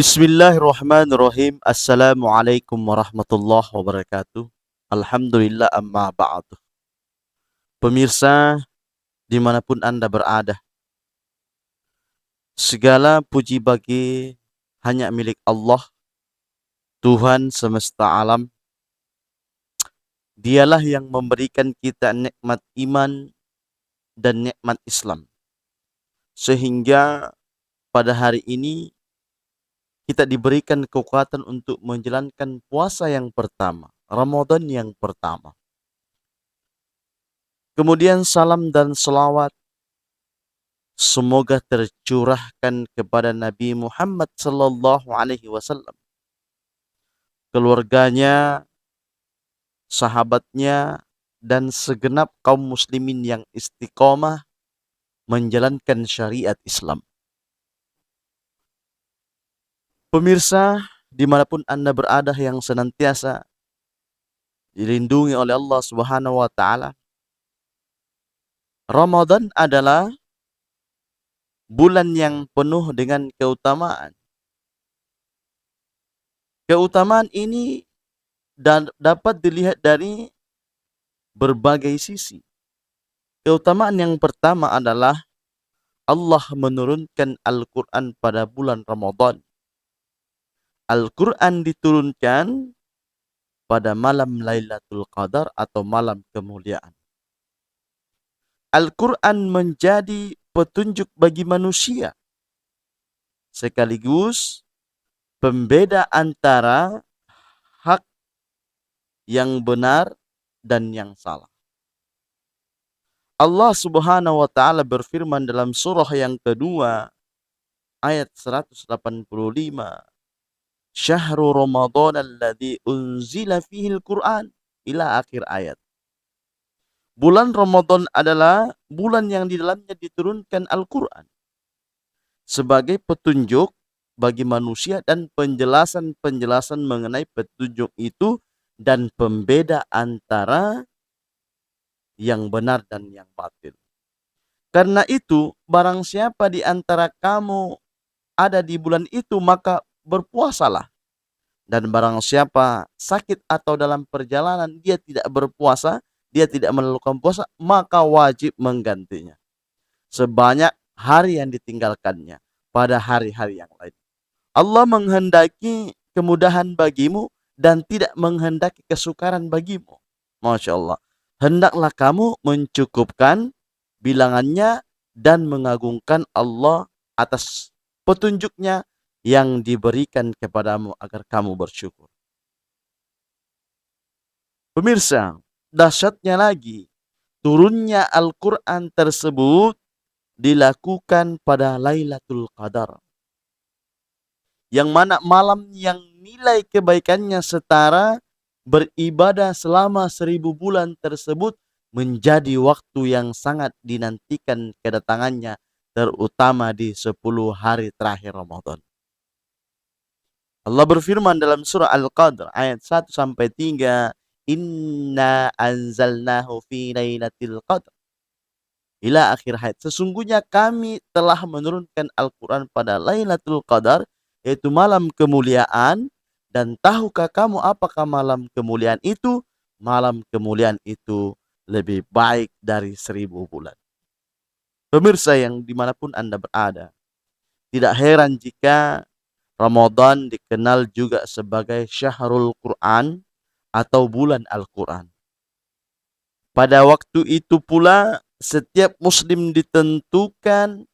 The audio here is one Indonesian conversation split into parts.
Bismillahirrahmanirrahim. Assalamualaikum warahmatullahi wabarakatuh. Alhamdulillah amma ba'du. Pemirsa dimanapun Anda berada, segala puji bagi hanya milik Allah, Tuhan semesta alam. Dialah yang memberikan kita nikmat iman dan nikmat Islam. Sehingga pada hari ini kita diberikan kekuatan untuk menjalankan puasa yang pertama, Ramadan yang pertama. Kemudian salam dan selawat semoga tercurahkan kepada Nabi Muhammad sallallahu alaihi wasallam, keluarganya, sahabatnya, dan segenap kaum muslimin yang istiqomah menjalankan syariat Islam. Pemirsa, dimanapun Anda berada yang senantiasa dilindungi oleh Allah Subhanahu wa Ta'ala, Ramadan adalah bulan yang penuh dengan keutamaan. Keutamaan ini dapat dilihat dari berbagai sisi. Keutamaan yang pertama adalah Allah menurunkan Al-Quran pada bulan Ramadan. Al-Quran diturunkan pada malam Lailatul Qadar atau malam kemuliaan. Al-Quran menjadi petunjuk bagi manusia, sekaligus pembeda antara hak yang benar dan yang salah. Allah Subhanahu wa Ta'ala berfirman dalam surah yang kedua ayat 185, Syahrul Ramadan alladzi unzila fihi al-Quran, ila akhir ayat. Bulan Ramadan adalah bulan yang di dalamnya diturunkan Al-Quran sebagai petunjuk bagi manusia dan penjelasan-penjelasan mengenai petunjuk itu dan pembeda antara yang benar dan yang batil. Karena itu, barang siapa di antara kamu ada di bulan itu, maka berpuasalah. Dan barang siapa sakit atau dalam perjalanan dia tidak berpuasa, dia tidak melakukan puasa, maka wajib menggantinya sebanyak hari yang ditinggalkannya pada hari-hari yang lain. Allah menghendaki kemudahan bagimu dan tidak menghendaki kesukaran bagimu. Masya Allah. Hendaklah kamu mencukupkan bilangannya dan mengagungkan Allah atas petunjuknya yang diberikan kepadamu agar kamu bersyukur. Pemirsa, dahsyatnya lagi, turunnya Al-Quran tersebut dilakukan pada Lailatul Qadar, yang mana malam yang nilai kebaikannya setara beribadah selama 1000 bulan tersebut menjadi waktu yang sangat dinantikan kedatangannya, terutama di 10 hari terakhir Ramadan. Allah berfirman dalam surah Al-Qadr ayat 1-3, Inna anzalnahu fi lailatul qadr, ila akhir ayat. Sesungguhnya kami telah menurunkan Al-Quran pada Lailatul Qadar, yaitu malam kemuliaan. Dan tahukah kamu apakah malam kemuliaan itu? Malam kemuliaan itu lebih baik dari 1000 bulan. Pemirsa yang dimanapun Anda berada, tidak heran jika Ramadan dikenal juga sebagai Syahrul Quran atau bulan Al-Quran. Pada waktu itu pula setiap muslim ditentukan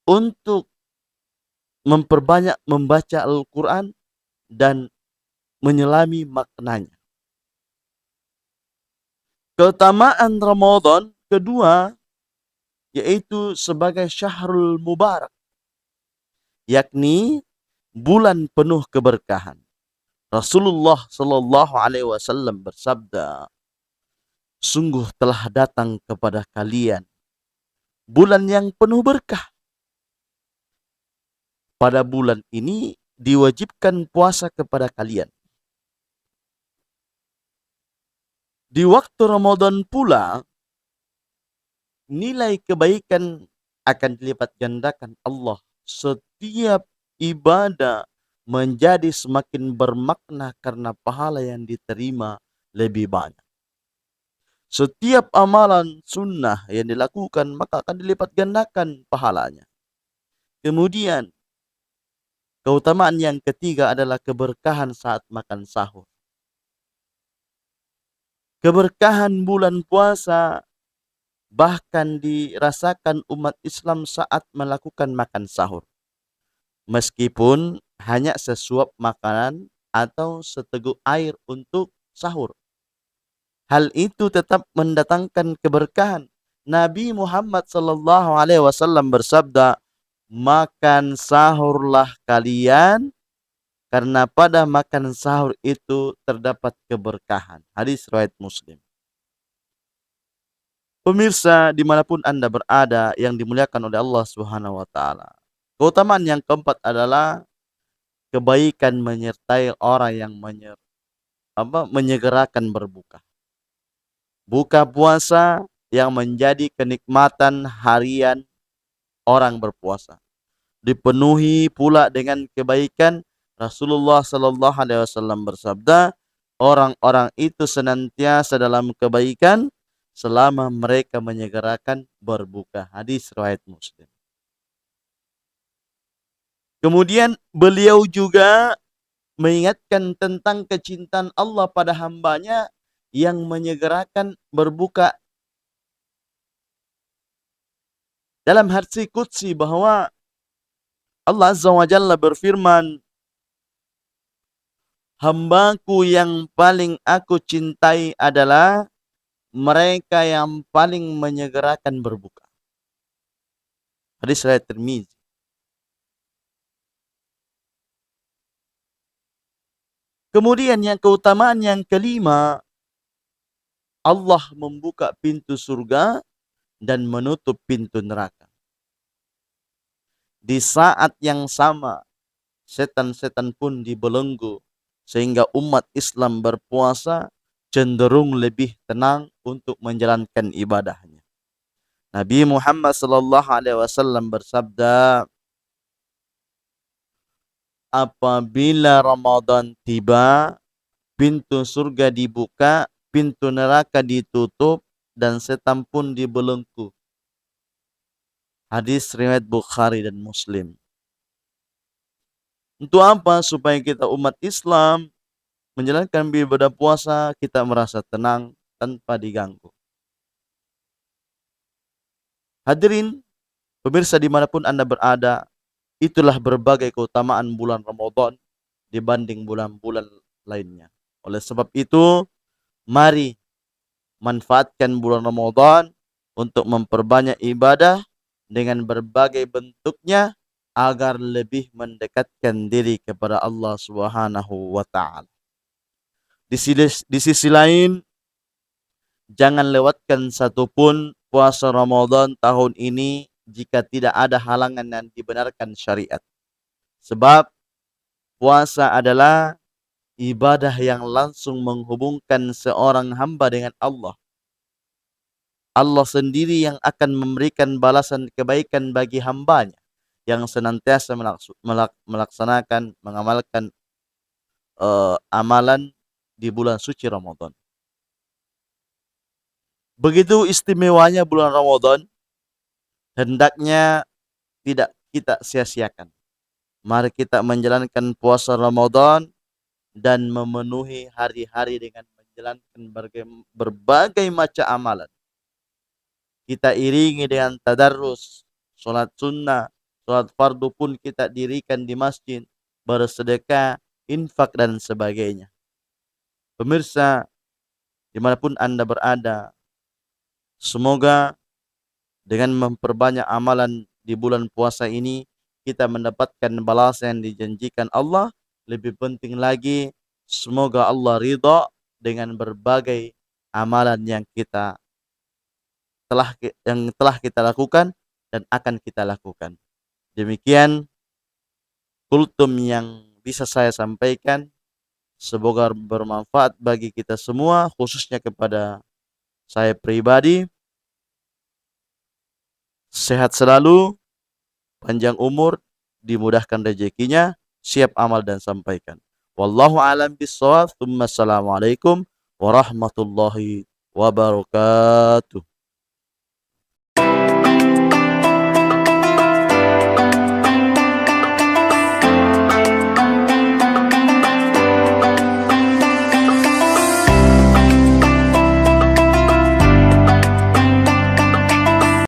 untuk memperbanyak membaca Al-Quran dan menyelami maknanya. Keutamaan Ramadan kedua yaitu sebagai Syahrul Mubarak, yakni bulan penuh keberkahan. Rasulullah Shallallahu Alaihi Wasallam bersabda, sungguh telah datang kepada kalian bulan yang penuh berkah. Pada bulan ini diwajibkan puasa kepada kalian. Di waktu Ramadan pula, nilai kebaikan akan dilipat gandakan Allah. Setiap ibadah, menjadi semakin bermakna karena pahala yang diterima lebih banyak. Setiap amalan sunnah yang dilakukan maka akan dilipat gandakan pahalanya. Kemudian keutamaan yang ketiga adalah keberkahan saat makan sahur. Keberkahan bulan puasa bahkan dirasakan umat Islam saat melakukan makan sahur. Meskipun hanya sesuap makanan atau seteguk air untuk sahur. Hal itu tetap mendatangkan keberkahan. Nabi Muhammad SAW bersabda, makan sahurlah kalian karena pada makan sahur itu terdapat keberkahan. Hadis riwayat Muslim. Pemirsa dimanapun Anda berada yang dimuliakan oleh Allah Subhanahu wa taala. Keutamaan yang keempat adalah kebaikan menyertai orang yang menyegerakan berbuka. Buka puasa yang menjadi kenikmatan harian orang berpuasa. Dipenuhi pula dengan kebaikan. Rasulullah sallallahu alaihi wasallam bersabda, orang-orang itu senantiasa dalam kebaikan selama mereka menyegerakan berbuka. Hadis riwayat Muslim. Kemudian beliau juga mengingatkan tentang kecintaan Allah pada hambanya yang menyegerakan berbuka. Dalam hadis qudsi bahwa Allah Azza wa Jalla berfirman, hambaku yang paling aku cintai adalah mereka yang paling menyegerakan berbuka. Hadis riwayat Tirmizi. Kemudian yang keutamaan yang kelima, Allah membuka pintu surga dan menutup pintu neraka. Di saat yang sama, setan-setan pun dibelenggu sehingga umat Islam berpuasa cenderung lebih tenang untuk menjalankan ibadahnya. Nabi Muhammad sallallahu alaihi wasallam bersabda, apabila Ramadan tiba, pintu surga dibuka, pintu neraka ditutup, dan setan pun dibelenggu. Hadis riwayat Bukhari dan Muslim. Untuk apa? Supaya kita umat Islam menjalankan ibadah puasa, kita merasa tenang tanpa diganggu. Hadirin, pemirsa dimanapun Anda berada, itulah berbagai keutamaan bulan Ramadan dibanding bulan-bulan lainnya. Oleh sebab itu, mari manfaatkan bulan Ramadan untuk memperbanyak ibadah dengan berbagai bentuknya agar lebih mendekatkan diri kepada Allah Subhanahu wa taala. Di sisi lain, jangan lewatkan satupun puasa Ramadan tahun ini jika tidak ada halangan yang dibenarkan syariat. Sebab puasa adalah ibadah yang langsung menghubungkan seorang hamba dengan Allah. Allah sendiri yang akan memberikan balasan kebaikan bagi hambanya yang senantiasa melaksanakan, mengamalkan amalan di bulan suci Ramadan. Begitu istimewanya bulan Ramadan, hendaknya tidak kita sia-siakan. Mari kita menjalankan puasa Ramadan dan memenuhi hari-hari dengan menjalankan berbagai macam amalan. Kita iringi dengan tadarrus, sholat sunnah, sholat fardu pun kita dirikan di masjid, bersedekah, infak dan sebagainya. Pemirsa, dimanapun Anda berada, semoga dengan memperbanyak amalan di bulan puasa ini, kita mendapatkan balasan yang dijanjikan Allah. Lebih penting lagi, semoga Allah ridha dengan berbagai amalan yang telah kita lakukan dan akan kita lakukan. Demikian kultum yang bisa saya sampaikan. Semoga bermanfaat bagi kita semua, khususnya kepada saya pribadi. Sehat selalu, panjang umur, dimudahkan rezekinya. siap amal dan sampaikan. Wallahu a'lam bishawab. Assalamualaikum warahmatullahi wabarakatuh.